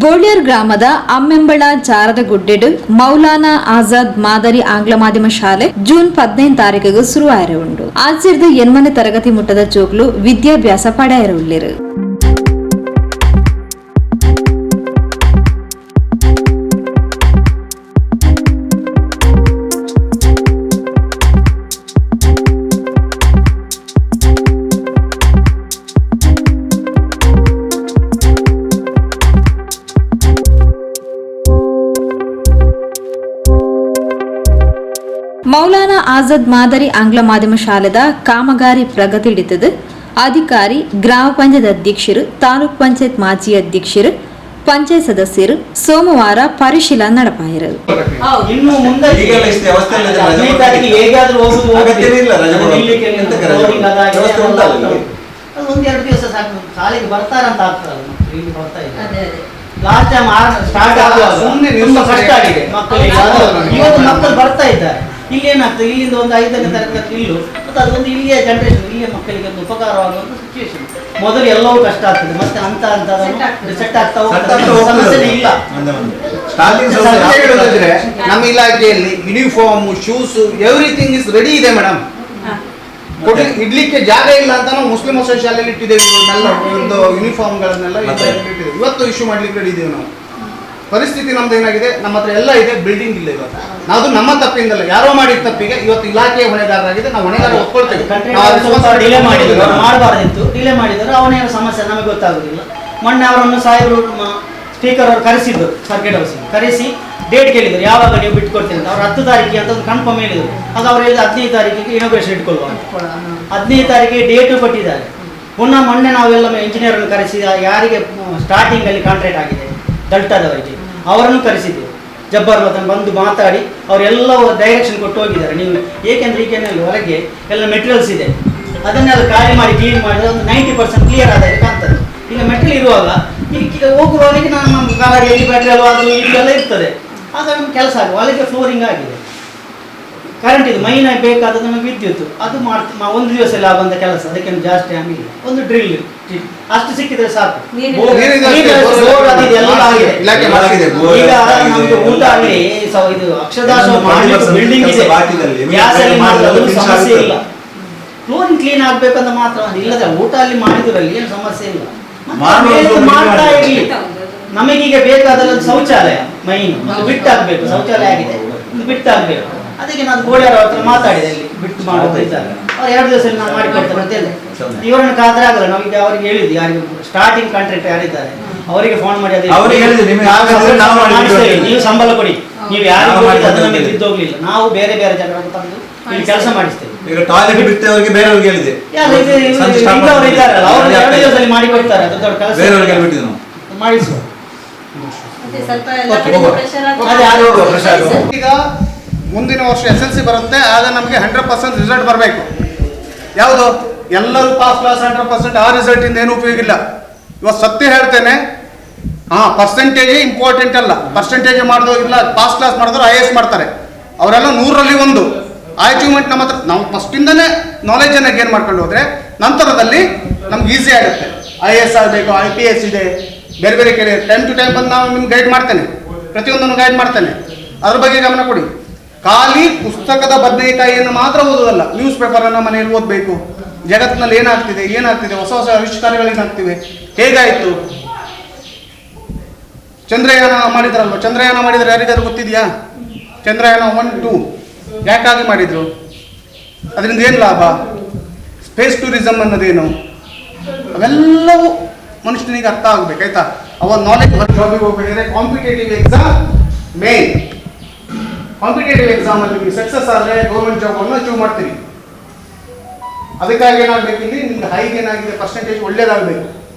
ಬೋಳ್ಯಾರ್ ಗ್ರಾಮದ ಅಮ್ಮೆಂಬಳ ಚಾರದ ಗುಡ್ಡೆಡು ಮೌಲಾನಾ ಆಜಾದ್ ಮಾದರಿ ಆಂಗ್ಲ ಮಾಧ್ಯಮ ಶಾಲೆ ಜೂನ್ 15 ತಾರೀಕಿಗೆ ಶುರುವಾಯಿರುಂಡು. ಆಚರಿದ 8ನೇ ತರಗತಿ ಮುಟ್ಟದ ಚೋಕ್ಲು ವಿದ್ಯಾಭ್ಯಾಸ ಪಡೆಯಿರುಳ್ಳಿರು. ಮೌಲಾನಾ ಆಜಾದ್ ಮಾದರಿ ಆಂಗ್ಲ ಮಾಧ್ಯಮ ಶಾಲೆದ ಕಾಮಗಾರಿ ಪ್ರಗತಿ ಹಿಡಿತದ ಅಧಿಕಾರಿ ಗ್ರಾಮ ಪಂಚಾಯತ್ ಅಧ್ಯಕ್ಷರು ತಾಲೂಕ್ ಪಂಚಾಯತ್ ಮಾಜಿ ಅಧ್ಯಕ್ಷರು ಪಂಚಾಯತ್ ಸದಸ್ಯರು ಸೋಮವಾರ ಪರಿಶೀಲನೆ ನಡೆಪಾಯಿರು. ಇನ್ನು ಮುಂದೆ ಒಂದೆರಡು ದಿವಸ ಸಾಕು, ಶಾಲೆಗೆ ಬರ್ತಾರಂತ ಆಗ್ತಾರಲ್ಲ ಇಲ್ಲಿ ಬರ್ತಾ ಇದೆ. ಲಾಸ್ಟ್ ಟೈಮ್ ಸ್ಟಾರ್ಟ್ ಆಗುವಾಗ ತುಂಬಾ ಕಷ್ಟ ಆಗಿದೆ ಮಕ್ಕಳಿಗೆ. ಇವತ್ತು ಮಕ್ಕಳು ಬರ್ತಾ ಇದ್ದಾರೆ. ಇಲ್ಲಿ ಏನಾಗ್ತದೆ, ಇಲ್ಲಿಂದ ಒಂದು 5ನೇ ತರಗತಿ ಇಲ್ಲು ಮತ್ತು ಅದೊಂದು ಇಲ್ಲಿಯ ಜನರೇಷನ್, ಇಲ್ಲಿಯ ಮಕ್ಕಳಿಗೆ ಒಂದು ಉಪಕಾರವಾಗುವಂಥ ಸಿಚುವೇಶನ್. ಮೊದಲು ಎಲ್ಲವೂ ಕಷ್ಟ ಆಗ್ತದೆ, ಮತ್ತೆ ಅಂತ ಸೆಟ್ ಆಗ್ತಾ ಸಮಸ್ಯೆ ಇಲ್ಲ. ನಮ್ಮ ಇಲಾಖೆಯಲ್ಲಿ uniform, shoes, everything is ready ಇದೆ ಮೇಡಮ್. ಇಡ್ಲಿಕ್ಕೆ ಜಾಗ ಇಲ್ಲ ಅಂತ ನಾವು ಮುಸ್ಲಿಂ ವಸತಿ ಶಾಲೆಯಲ್ಲಿ ಇಟ್ಟಿದ್ದೇವೆ. ಇವನ್ನೆಲ್ಲ ಒಂದು ಯೂನಿಫಾರ್ಮ್ಗಳನ್ನೆಲ್ಲ ಇಟ್ಟಿದ್ದೇವೆ. ಇವತ್ತು ಇಶ್ಯೂ ಮಾಡ್ಲಿಕ್ಕೆ ರೆಡಿ ಇದ್ದೇವೆ ನಾವು. ಪರಿಸ್ಥಿತಿ ನಮ್ದು ಏನಾಗಿದೆ, ನಮ್ಮ ಹತ್ರ ಎಲ್ಲ ಇದೆ, ಬಿಲ್ಡಿಂಗ್ ಇಲ್ಲ. ಇವತ್ತು ನಾವು ನಮ್ಮ ತಪ್ಪಿಂದಲ್ಲ, ಯಾರೋ ಮಾಡಿದ ತಪ್ಪಿಗೆ ಇವತ್ತು ಇಲಾಖೆಯ ಹೊಣೆಗಾರರಾಗಿದೆ. ನಾವು ಹೊಣೆಗಾರ ಒಪ್ಕೊಳ್ತೇವೆ. ಡಿಲೇ ಮಾಡಿದ್ರು, ಮಾಡಬಾರ್ದಿತ್ತು, ಡಿಲೇ ಮಾಡಿದ್ರು. ಅವನೇನು ಸಮಸ್ಯೆ ನಮಗೆ ಗೊತ್ತಾಗುದಿಲ್ಲ. ಮೊನ್ನೆ ಅವರನ್ನು ಸಾಹೇಬರು ಸ್ಪೀಕರ್ ಅವರು ಕರೆಸಿದ್ರು, ಸರ್ಕಿಟ್ ಹೌಸ್ ಕರೆಸಿ ಡೇಟ್ ಕೇಳಿದ್ರು, ಯಾವಾಗ ನೀವು ಬಿಟ್ಕೊಡ್ತೀರಿ ಅಂತ. ಅವ್ರು 10 ತಾರೀಕಿಗೆ ಅಂತ ಒಂದು ಕನ್ಫರ್ಮ್ ಹೇಳಿದ್ರು. ಆಗ ಅವ್ರು ಹೇಳಿದ್ರು 15 ತಾರೀಕಿಗೆ ಇನೋಗ್ರೇಷನ್ ಇಟ್ಕೊಳ್ಳುವ. 15 ತಾರೀಕಿಗೆ ಡೇಟು ಕೊಟ್ಟಿದ್ದಾರೆ. ಪುನಃ ಮೊನ್ನೆ ನಾವೆಲ್ಲ ಇಂಜಿನಿಯರ್ನ್ನು ಕರೆಸಿ ಯಾರಿಗೆ ಸ್ಟಾರ್ಟಿಂಗ್ ಅಲ್ಲಿ ಕಾಂಟ್ರಾಕ್ಟ್ ಆಗಿದೆ ದಲ್ಟಾದವರಿಗೆ ಅವರನ್ನು ಕರೆಸಿದ್ದೇವೆ. ಜಬ್ಬರ್ ಮತನ್ ಬಂದು ಮಾತಾಡಿ ಅವರೆಲ್ಲ ಡೈರೆಕ್ಷನ್ ಕೊಟ್ಟು ಹೋಗಿದ್ದಾರೆ. ನೀವು ಏಕೆಂದ್ರೆ ಈಗೇನಲ್ಲಿ ಹೊರಗೆ ಎಲ್ಲ ಮೆಟೀರಿಯಲ್ಸ್ ಇದೆ, ಅದನ್ನೆಲ್ಲ ಖಾಲಿ ಮಾಡಿ ಕ್ಲೀನ್ ಮಾಡಿದ್ರೆ ಒಂದು 90% ಕ್ಲಿಯರ್ ಆದಾಗ ಕಾಣ್ತದೆ. ಈಗ ಮೆಟೀರಿಯಲ್ ಇರುವಾಗ ಈಗ ಹೋಗುವವರೆಗೆ ನಮ್ಮ ಗಾಡಿಯಲ್ಲಿ ಮೆಟೀರಿಯಲ್ ಅದು ಇದೆಲ್ಲ ಇರ್ತದೆ. ಆಗ ನಮ್ಗೆ ಕೆಲಸ ಆಗುವ ಅಲ್ಲಿಗೆ ಫ್ಲೋರಿಂಗ್ ಆಗಿದೆ. ಕರೆಂಟ್ ಇದು ಮೈನ್ ಬೇಕಾದ ನಮಗೆ ವಿದ್ಯುತ್ ಅದು ಒಂದು ದಿವಸದಲ್ಲಿ ಆಗುವಂಥ ಕೆಲಸ. ಅದಕ್ಕೆ ಜಾಸ್ತಿ ಆಗಿದೆ. ಒಂದು ಡ್ರಿಲ್ ಅಷ್ಟು ಸಿಕ್ಕಿದ್ರೆ ಸಾಕು. ಈಗ ನಮ್ಗೆ ಊಟ ಆಗಲಿ ಇದು ಅಕ್ಷರದಾಸ ಬಿಲ್ಡಿಂಗ್ ಇದೆ, ಗ್ಯಾಸಲ್ಲಿ ಮಾಡೋದು ಸಮಸ್ಯೆ ಇಲ್ಲ. ಫ್ಲೋರಿಂಗ್ ಕ್ಲೀನ್ ಆಗ್ಬೇಕಂತ ಮಾತ್ರ, ಇಲ್ಲದ ಊಟ ಅಲ್ಲಿ ಮಾಡಿದ್ರಲ್ಲಿ ಏನು ಸಮಸ್ಯೆ ಇಲ್ಲ. ಮಾಡ್ತಾ ಇರಲಿ. ನಮಗೀಗ ಬೇಕಾದಲ್ಲ ಶೌಚಾಲಯ ಮೈನ್ ಬಿಟ್ಟಾಗಬೇಕು. ಶೌಚಾಲಯ ಆಗಿದೆ, ಒಂದು ಬಿಟ್ಟಾಗಬೇಕು. ಅದಕ್ಕೆ ನಾನು ಗೋಳ್ಯಾರ ಹತ್ರ ಮಾತಾಡಿದೆ, ಅಲ್ಲಿ ಬಿಟ್ಟು ಮಾಡೋದು ಇದ್ದಾರೆ. ಅವ್ರು 2 ದಿವಸದಲ್ಲಿ ನಾನು ಮಾಡಿಕೊಡ್ತೇನೆ ಅಂತ ಹೇಳಿದೆ. ಇವರನ್ನು ಕಾದ್ರೆ ಆಗಲ್ಲ. ನಾವೀಗ ಅವ್ರಿಗೆ ಹೇಳಿದ್ವಿ, ಯಾರಿಗೆ ಸ್ಟಾರ್ಟಿಂಗ್ ಕಾಂಟ್ರಾಕ್ಟ್ ಯಾರಿದ್ದಾರೆ ಅವರಿಗೆ ಫೋನ್ ಮಾಡಿ ನೀವು ಸಂಬಳ ಕೊಡಿ, ನೀವು ಯಾರು ನಮಗೆ ಬಿದ್ದೋಗ್ಲಿಲ್ಲ, ನಾವು ಬೇರೆ ಬೇರೆ ಜನರನ್ನು ತಂದು ಇಲ್ಲಿ ಕೆಲಸ ಮಾಡಿಸ್ತೇವೆ. ಇದ್ದಾರಲ್ಲ ಅವರು 2 ದಿವಸದಲ್ಲಿ ಮಾಡಿಕೊಡ್ತಾರೆ. ಅದು ದೊಡ್ಡ ಕೆಲಸ ಮಾಡಿಸುವ. ಈಗ ಮುಂದಿನ ವರ್ಷ SLC ಬರುತ್ತೆ. ಆಗ ನಮಗೆ 100% ರಿಸಲ್ಟ್ ಬರಬೇಕು. ಯಾವುದು ಎಲ್ಲರೂ ಪಾಸ್ ಕ್ಲಾಸ್ 100%. ಆ ರಿಸಲ್ಟ್ ಇಂದ ಏನು ಉಪಯೋಗ ಇಲ್ಲ. ಇವತ್ತು ಸತ್ಯ ಹೇಳ್ತೇನೆ, ಪರ್ಸೆಂಟೇಜ್ ಇಂಪಾರ್ಟೆಂಟ್ ಅಲ್ಲ. ಪರ್ಸೆಂಟೇಜ್ ಮಾಡಿದ್ರು ಇಲ್ಲ, ಪಾಸ್ ಕ್ಲಾಸ್ ಮಾಡಿದ್ರು IAS ಮಾಡ್ತಾರೆ. ಅವರೆಲ್ಲ 100ರಲ್ಲಿ 1 ಅಚೀವ್ಮೆಂಟ್. ನಮ್ಮ ಹತ್ರ ನಾವು ಫಸ್ಟಿಂದನೇ ನಾಲೆಜನ್ನು ಗೇನ್ ಮಾಡ್ಕೊಂಡು ಹೋದ್ರೆ ನಂತರದಲ್ಲಿ ನಮ್ಗೆ ಈಸಿ ಆಗುತ್ತೆ. IAS ಆಗಬೇಕು, IPS ಇದೆ, ಬೇರೆ ಬೇರೆ ಕಡೆ ಟೈಮ್ ಟು ಟೈಮ್ ಬಂದು ನಾವು ನಿಮ್ಗೆ ಗೈಡ್ ಮಾಡ್ತೇನೆ, ಪ್ರತಿಯೊಂದನ್ನು ಗೈಡ್ ಮಾಡ್ತೇನೆ. ಅದ್ರ ಬಗ್ಗೆ ಗಮನ ಕೊಡಿ. ಖಾಲಿ ಪುಸ್ತಕದ ಬದನೆಕಾಯಿಯನ್ನು ಮಾತ್ರ ಓದೋದಲ್ಲ, ನ್ಯೂಸ್ ಪೇಪರನ್ನು ಮನೆಯಲ್ಲಿ ಓದಬೇಕು. ಜಗತ್ತಿನಲ್ಲಿ ಏನಾಗ್ತಿದೆ, ಹೊಸ ಹೊಸ ಆವಿಷ್ಕಾರಗಳೇನಾಗ್ತಿವೆ, ಹೇಗಾಯಿತು. ಚಂದ್ರಯಾನ ಮಾಡಿದ್ರಲ್ವ, ಚಂದ್ರಯಾನ ಮಾಡಿದ್ರೆ ಯಾರಿಗಾದ್ರು ಗೊತ್ತಿದೆಯಾ? ಚಂದ್ರಯಾನ 1, 2 ಯಾಕಾಗಿ ಮಾಡಿದ್ರು, ಅದರಿಂದ ಏನು ಲಾಭ, ಸ್ಪೇಸ್ ಟೂರಿಸಮ್ ಅನ್ನೋದೇನು, ಅವೆಲ್ಲವೂ ಮನುಷ್ಯನಿಗೆ ಅರ್ಥ ಆಗ್ಬೇಕು. ಆಯ್ತಾ? ಅವರ ನಾಲೆಜ್ ಜಾಬಿಗೆ ಹೋಗ್ಬೇಕಾದ್ರೆ ಕಾಂಪಿಟೇಟಿವ್ ಎಕ್ಸಾಮ್ ಮೇನ್. ಕಾಂಪಿಟೇಟಿವ್ ಎಕ್ಸಾಮಲ್ಲಿ ನೀವು ಸಕ್ಸಸ್ ಆದರೆ ಗೌರ್ಮೆಂಟ್ ಜಾಬನ್ನು ಅಚೀವ್ ಮಾಡ್ತೀರಿ. ಅದಕ್ಕಾಗಿ ಏನಾಗಬೇಕು, ಇಲ್ಲಿ ನಿಮ್ಗೆ ಹೈಗೆ ಏನಾಗಿದೆ, ಪರ್ಸೆಂಟೇಜ್ ಒಳ್ಳೇದಾಗಬೇಕು.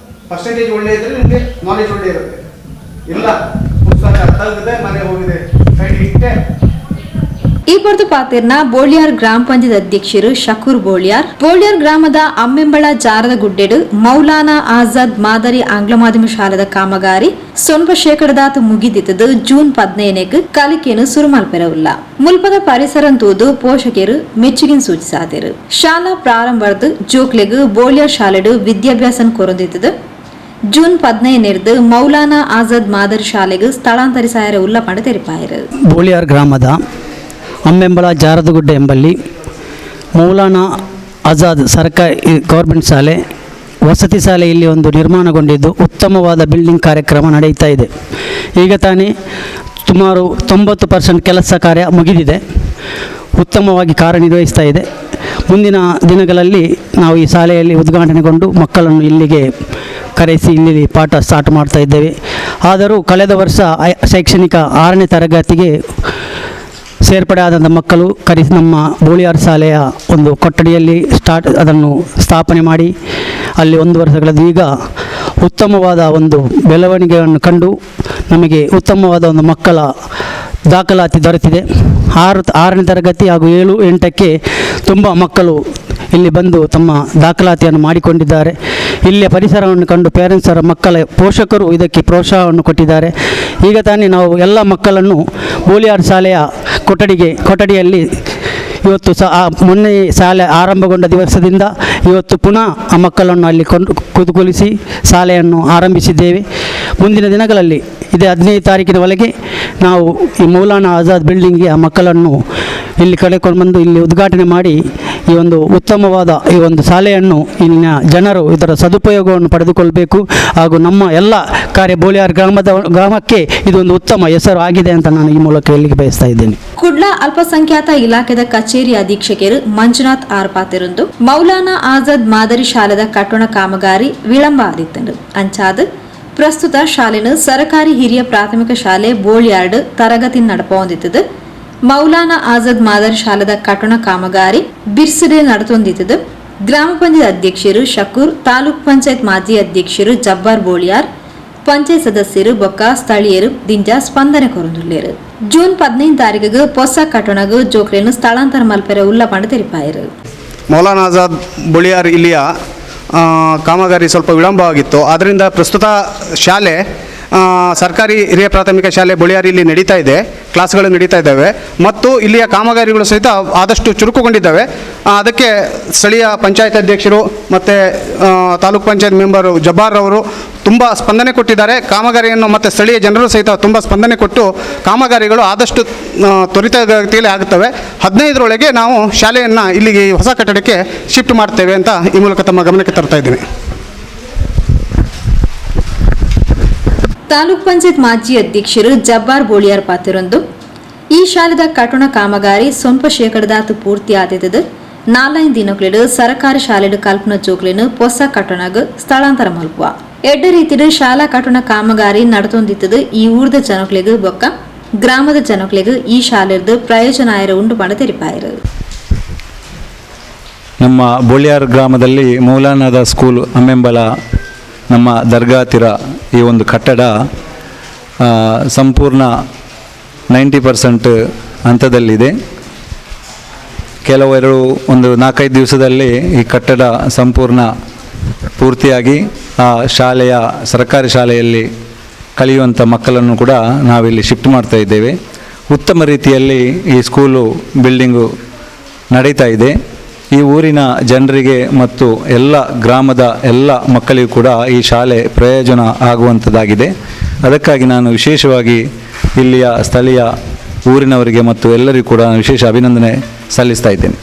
ಪರ್ಸೆಂಟೇಜ್ ಒಳ್ಳೆ ಇದ್ರೆ ನಿಮಗೆ ನಾಲೆಜ್ ಒಳ್ಳೆ ಇರುತ್ತೆ. ಇಲ್ಲ ಪುಸ್ತಕ ಅರ್ಥ ಆಗಿದೆ, ಮನೆ ಹೋಗಿದೆ, ಸೈಡ್ ಇಟ್ಟೆ. ಈ ಹೊರತು ಪಾತಿರ್ನ ಬೋಳ್ಯಾರ್ ಗ್ರಾಮ ಪಂಚಾಯತ್ ಅಧ್ಯಕ್ಷರು ಶಕೂರ್ ಬೋಳ್ಯಾರ್ ಗ್ರಾಮದ ಅಮ್ಮೆಂಬಳ ಜಾರದ ಗುಡ್ಡೆಡು ಮೌಲಾನಾ ಆಜಾದ್ ಮಾದರಿ ಆಂಗ್ಲ ಮಾಧ್ಯಮ ಶಾಲೆದ ಕಾಮಗಾರಿ ಸ್ವಲ್ಪ ಶೇಕಡದಾತು ಮುಗಿದಿತ್ತದು ಜೂನ್ 15ಕ್ಕೆ ಕಲಿಕೆಯನ್ನು ಶುರು ಮಲ್ಪೆರವುಲ್ಲ. ಮುಲ್ಪದ ಪರಿಸರ ತೂದು ಪೋಷಕರು ಮೆಚ್ಚುಗೆ ಸೂಚಿಸಾದರು. ಶಾಲಾ ಪ್ರಾರಂಭದ ಜೋಕ್ಲೆಗ್ ಬೋಳ್ಯಾರ್ ಶಾಲೆಡು ವಿದ್ಯಾಭ್ಯಾಸ ಕೊರೊಂದಿತ್ತದು. ಜೂನ್ 15 ಮೌಲಾನಾ ಆಜಾದ್ ಮಾದರಿ ಶಾಲೆಗೆ ಸ್ಥಳಾಂತರಿಸಾಯರ ಉಲ್ಲಪಂಡ ತೆರಿಪಾಯರು. ಬೋಳಿಯಾರ್ ಗ್ರಾಮದ ಅಂಬೆಂಬಳ ಜಾರದಗುಡ್ಡೆ ಎಂಬಲ್ಲಿ ಮೌಲಾನಾ ಆಜಾದ್ ಸರ್ಕಾರಿ ಗೌರ್ಮೆಂಟ್ ಶಾಲೆ ವಸತಿ ಶಾಲೆ ಇಲ್ಲಿ ಒಂದು ನಿರ್ಮಾಣಗೊಂಡಿದ್ದು ಉತ್ತಮವಾದ ಬಿಲ್ಡಿಂಗ್ ಕಾರ್ಯಕ್ರಮ ನಡೆಯುತ್ತಾ ಇದೆ. ಈಗ ತಾನೇ ಸುಮಾರು 90% ಕೆಲಸ ಕಾರ್ಯ ಮುಗಿದಿದೆ, ಉತ್ತಮವಾಗಿ ಕಾರ್ಯನಿರ್ವಹಿಸ್ತಾ ಇದೆ. ಮುಂದಿನ ದಿನಗಳಲ್ಲಿ ನಾವು ಈ ಶಾಲೆಯಲ್ಲಿ ಉದ್ಘಾಟನೆಗೊಂಡು ಮಕ್ಕಳನ್ನು ಇಲ್ಲಿಗೆ ಕರೆಸಿ ಇಲ್ಲಿ ಪಾಠ ಸ್ಟಾರ್ಟ್ ಮಾಡ್ತಾ ಇದ್ದೇವೆ. ಆದರೂ ಕಳೆದ ವರ್ಷ ಶೈಕ್ಷಣಿಕ 6ನೇ ತರಗತಿಗೆ ಸೇರ್ಪಡೆ ಆದಂಥ ಮಕ್ಕಳು ನಮ್ಮ ಬೋಳಿಯಾರ್ ಶಾಲೆಯ ಒಂದು ಕೊಠಡಿಯಲ್ಲಿ ಅದನ್ನು ಸ್ಥಾಪನೆ ಮಾಡಿ ಅಲ್ಲಿ 1 ವರ್ಷಗಳದ್ದು ಈಗ ಉತ್ತಮವಾದ ಒಂದು ಬೆಳವಣಿಗೆಯನ್ನು ಕಂಡು ನಮಗೆ ಉತ್ತಮವಾದ ಒಂದು ಮಕ್ಕಳ ದಾಖಲಾತಿ ದೊರೆತಿದೆ. 6ನೇ ತರಗತಿ ಹಾಗೂ 7, 8ಕ್ಕೆ ತುಂಬ ಮಕ್ಕಳು ಇಲ್ಲಿ ಬಂದು ತಮ್ಮ ದಾಖಲಾತಿಯನ್ನು ಮಾಡಿಕೊಂಡಿದ್ದಾರೆ. ಇಲ್ಲಿಯ ಪರಿಸರವನ್ನು ಕಂಡು ಪೇರೆಂಟ್ಸರ ಮಕ್ಕಳ ಪೋಷಕರು ಇದಕ್ಕೆ ಪ್ರೋತ್ಸಾಹವನ್ನು ಕೊಟ್ಟಿದ್ದಾರೆ. ಈಗ ತಾನೇ ನಾವು ಎಲ್ಲ ಮಕ್ಕಳನ್ನು ಬೋಳಿಯಾರ್ ಶಾಲೆಯ ಕೊಠಡಿಯಲ್ಲಿ ಇವತ್ತು ಮೊನ್ನೆ ಶಾಲೆ ಆರಂಭಗೊಂಡ ದಿವಸದಿಂದ ಇವತ್ತು ಪುನಃ ಆ ಮಕ್ಕಳನ್ನು ಅಲ್ಲಿ ಕೂತುಕೊಳಿಸಿ ಶಾಲೆಯನ್ನು ಆರಂಭಿಸಿದ್ದೇವೆ. ಮುಂದಿನ ದಿನಗಳಲ್ಲಿ ಇದೇ 15 ತಾರೀಕಿನ ಒಳಗೆ ನಾವು ಈ ಮೌಲಾನಾ ಆಜಾದ್ ಬಿಲ್ಡಿಂಗ್ಗೆ ಆ ಮಕ್ಕಳನ್ನು ಇಲ್ಲಿ ಕರೆದುಕೊಂಡು ಬಂದು ಇಲ್ಲಿ ಉದ್ಘಾಟನೆ ಮಾಡಿ ಈ ಒಂದು ಉತ್ತಮವಾದ ಈ ಒಂದು ಶಾಲೆಯನ್ನು ಇಲ್ಲಿನ ಜನರು ಇದರ ಸದುಪಯೋಗವನ್ನು ಪಡೆದುಕೊಳ್ಳಬೇಕು. ಹಾಗೂ ನಮ್ಮ ಎಲ್ಲ ಬೋಳಿಯಾರ್ ಗ್ರಾಮಕ್ಕೆ ಇದೊಂದು ಉತ್ತಮ ಹೆಸರು ಆಗಿದೆ ಅಂತ ನಾನು ಈ ಮೂಲಕ ಹೇಳಲಿಕ್ಕೆ ಬಯಸ್ತಾ ಇದ್ದೇನೆ. ಕುಡ್ಲ ಅಲ್ಪಸಂಖ್ಯಾತ ಇಲಾಖೆದ ಕಚೇರಿ ಅಧೀಕ್ಷಕರು ಮಂಜುನಾಥ್ ಆರ್ಪಾತಿರಂದು ಮೌಲಾನಾ ಆಜಾದ್ ಮಾದರಿ ಶಾಲೆದ ಕಟ್ಟಡ ಕಾಮಗಾರಿ ವಿಳಂಬ ಆದಿತ್ತಂದು ಅಂಚಾದ ಪ್ರಸ್ತುತ ಶಾಲೆನ ಸರ್ಕಾರಿ ಹಿರಿಯ ಪ್ರಾಥಮಿಕ ಶಾಲೆ ಬೋಳಿಯಾರ್ಡ್ ತರಗತಿ ನಡಪೊಂದಿತ್ತದು. ಮೌಲಾನಾ ಆಜಾದ್ ಮಾದರಿ ಶಾಲೆದ ಕಟ್ಟಡ ಕಾಮಗಾರಿ ಬಿರ್ಸಿಡೆ ನಡತೊಂದಿತ್ತದು. ಗ್ರಾಮ ಪಂಚಾಯತ್ ಅಧ್ಯಕ್ಷರು ಶಕೂರ್, ತಾಲೂಕ್ ಪಂಚಾಯತ್ ಮಾಜಿ ಅಧ್ಯಕ್ಷರು ಜಬ್ಬಾರ್ ಬೋಳಿಯಾರ್, ಪಂಚಾಯತ್ ಸದಸ್ಯರು ಬೊಕ್ಕ ಸ್ಥಳೀಯರು ದಿಂಜ ಸ್ಪಂದನೆ ಕೊರೊಂದುಲ್ಲೇರು. ಜೂನ್ 15 ತಾರೀಕಿಗೆ ಹೊಸ ಕಟ್ಟಡಗೂ ಜೋಕ್ಲೆಯನ್ನು ಸ್ಥಳಾಂತರ ಮಲ್ಪೆರ ಉಲ್ಲಪಂಡ ತೆರಿಪಾಯರು. ಮೌಲಾನಾ ಆಜಾದ್ ಬೋಳಿಯಾರ್ ಇಲ್ಲಿಯ ಕಾಮಗಾರಿ ಸ್ವಲ್ಪ ವಿಳಂಬವಾಗಿತ್ತು. ಆದ್ದರಿಂದ ಪ್ರಸ್ತುತ ಶಾಲೆ ಸರ್ಕಾರಿ ಹಿರಿಯ ಪ್ರಾಥಮಿಕ ಶಾಲೆ ಬೋಳಿಯಾರಿಯಲ್ಲಿ ನಡೀತಾ ಇದೆ, ಕ್ಲಾಸ್ಗಳು ನಡೀತಾ ಇದ್ದಾವೆ ಮತ್ತು ಇಲ್ಲಿಯ ಕಾಮಗಾರಿಗಳು ಸಹಿತ ಆದಷ್ಟು ಚುರುಕುಗೊಂಡಿದ್ದಾವೆ. ಅದಕ್ಕೆ ಸ್ಥಳೀಯ ಪಂಚಾಯತ್ ಅಧ್ಯಕ್ಷರು ಮತ್ತು ತಾಲೂಕ್ ಪಂಚಾಯತ್ ಮೆಂಬರು ಜಬ್ಬಾರ್ ಅವರು ತುಂಬ ಸ್ಪಂದನೆ ಕೊಟ್ಟಿದ್ದಾರೆ. ಕಾಮಗಾರಿಯನ್ನು ಮತ್ತು ಸ್ಥಳೀಯ ಜನರು ಸಹಿತ ತುಂಬ ಸ್ಪಂದನೆ ಕೊಟ್ಟು ಕಾಮಗಾರಿಗಳು ಆದಷ್ಟು ತ್ವರಿತಗತಿಯಲ್ಲಿ ಆಗುತ್ತವೆ. 15ರೊಳಗೆ ನಾವು ಶಾಲೆಯನ್ನು ಇಲ್ಲಿಗೆ ಹೊಸ ಕಟ್ಟಡಕ್ಕೆ ಶಿಫ್ಟ್ ಮಾಡ್ತೇವೆ ಅಂತ ಈ ಮೂಲಕ ತಮ್ಮ ಗಮನಕ್ಕೆ ತರ್ತಾ ಇದ್ದೇನೆ. ತಾಲೂಕ್ ಪಂಚಾಯತ್ ಮಾಜಿ ಅಧ್ಯಕ್ಷರು ಜಬ್ಬಾರ್ ಬೋಳಿಯಾರ್ ಪಾತಿರೊಂದು ಈ ಶಾಲೆದ ಕಟ್ಟಡ ಕಾಮಗಾರಿ ಸ್ವಲ್ಪ ಶೇಕಡದಾತು ಪೂರ್ತಿ ಆದಿತ್ತದು. 4 ದಿನಕ್ಲೆಡು ಸರ್ಕಾರಿ ಶಾಲೆಡು ಕಲ್ಪನಾ ಜೋಕ್ಲೆನು ಹೊಸ ಕಟ್ಟಡಗ ಸ್ಥಳಾಂತರ ಮಲ್ಪುವ ಎಡ್ಡ ರೀತಿಡು ಶಾಲಾ ಕಟ್ಟಡ ಕಾಮಗಾರಿ ನಡತೊಂದಿತ್ತದು. ಈ ಊರ್ದ ಜನಕ್ಲೆಗು ಬೊಕ್ಕ ಗ್ರಾಮದ ಜನಕ್ಲೆಗು ಈ ಶಾಲೆರ್ದು ಪ್ರಯೋಜನ ಆಯರ ಉಂಡು ಪಂಡ ತೆರಿಪಾಯರು. ನಮ್ಮ ಬೋಳಿಯಾರ್ ಗ್ರಾಮದಲ್ಲಿ ಮೌಲಾನಾದ ಸ್ಕೂಲ್ ಅಂಬೆಂಬಳ ನಮ್ಮ ದರ್ಗಾ ಹತ್ತಿರ ಈ ಒಂದು ಕಟ್ಟಡ ಸಂಪೂರ್ಣ 90% ಹಂತದಲ್ಲಿದೆ. ಕೆಲವರು ಒಂದು 4-5 ದಿವಸದಲ್ಲಿ ಈ ಕಟ್ಟಡ ಸಂಪೂರ್ಣ ಪೂರ್ತಿಯಾಗಿ ಆ ಶಾಲೆಯ ಸರ್ಕಾರಿ ಶಾಲೆಯಲ್ಲಿ ಕಲಿಯುವಂಥ ಮಕ್ಕಳನ್ನು ಕೂಡ ನಾವಿಲ್ಲಿ ಶಿಫ್ಟ್ ಮಾಡ್ತಾ ಇದ್ದೇವೆ. ಉತ್ತಮ ರೀತಿಯಲ್ಲಿ ಈ ಸ್ಕೂಲು ಬಿಲ್ಡಿಂಗು ನಡೀತಾ ಇದೆ. ಈ ಊರಿನ ಜನರಿಗೆ ಮತ್ತು ಎಲ್ಲ ಗ್ರಾಮದ ಎಲ್ಲ ಮಕ್ಕಳಿಗೂ ಕೂಡ ಈ ಶಾಲೆ ಪ್ರಯೋಜನ ಆಗುವಂಥದ್ದಾಗಿದೆ. ಅದಕ್ಕಾಗಿ ನಾನು ವಿಶೇಷವಾಗಿ ಇಲ್ಲಿಯ ಸ್ಥಳೀಯ ಊರಿನವರಿಗೆ ಮತ್ತು ಎಲ್ಲರಿಗೂ ಕೂಡ ವಿಶೇಷ ಅಭಿನಂದನೆ ಸಲ್ಲಿಸ್ತಾ ಇದ್ದೇನೆ.